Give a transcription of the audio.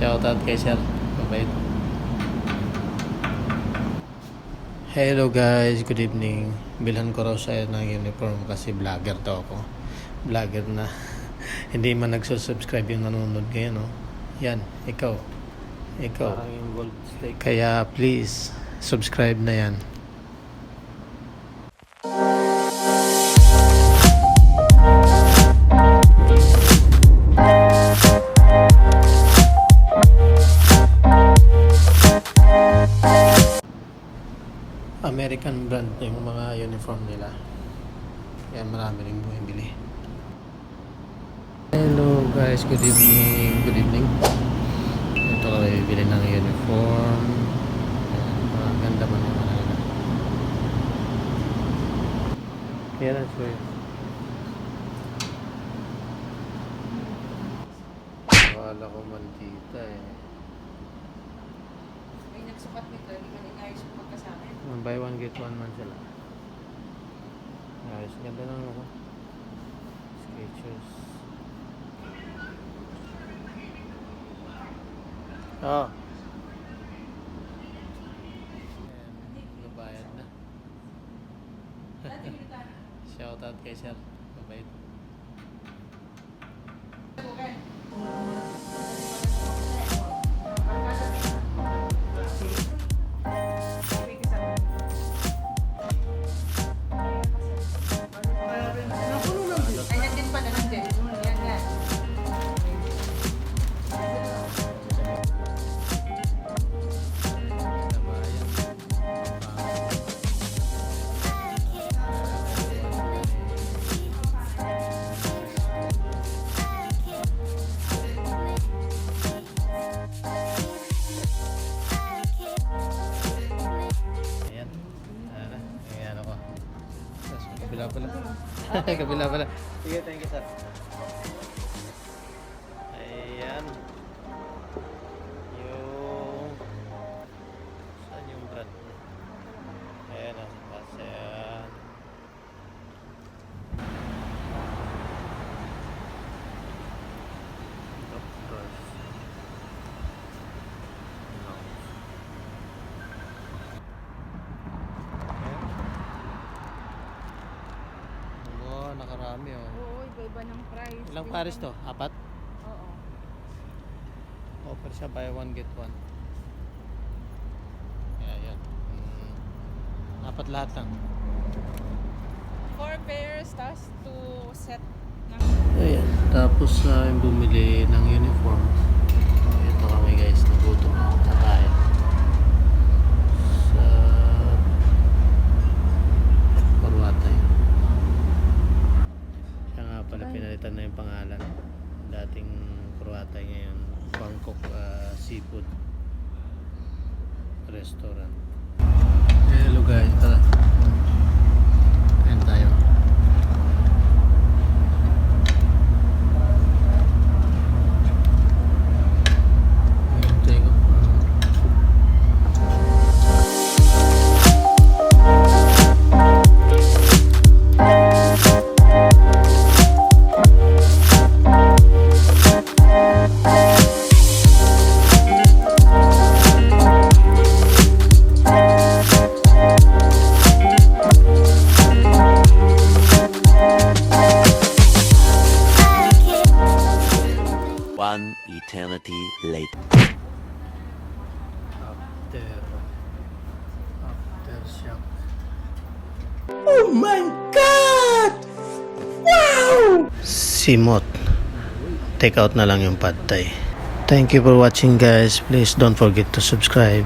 Shoutout kay sir. Mabait. Hello guys, good evening. Bilhan ko raw siya ng uniform kasi vlogger to ako. Vlogger na. Hindi man nagsusubscribe yung nanonood ngayon, no? Yan, ikaw. Kaya please, subscribe na yan. American brand yung mga uniform nila. Kaya marami rin bumibili. Hello guys, good evening. Good evening. Ito ka bibili ng uniform. Ayan, ganda man yung mga nila. Kaya na so yun. Wala ko maldita eh. May nagsukat nito, hindi ka inayos yung pagkasama. Buy one get one man sila. Ayos, ganda ng ako. Skechers. Oh. Nabayad na. Shoutout kay sir. Mabait. Kabila pala. Kabila pala. Sige, thank you sir. Ayan. Yung... Saan yung brand? Ayan o. Ayan. Doctors. Nakarami oh. Oo, iba-iba ng price. Ilang pares to? Apat? Oo. Offer siya buy one get one. Kaya yan. Apat lahat lang. 4 pairs, tas 2 set ng... Ayan. Tapos yung bumili ng uniform. Ito kami guys. Nagutom. Kakain. Sa... Parwatay. Pinalitan na yung pangalan. Dating Croatay, ngayon Bangkok Seafood Restaurant. Hello guys, tara. Kain tayo. One eternity later. Aftershock. Oh my God! Wow! Simot. Take out na lang yung pad thai. Thank you for watching guys. Please don't forget to subscribe.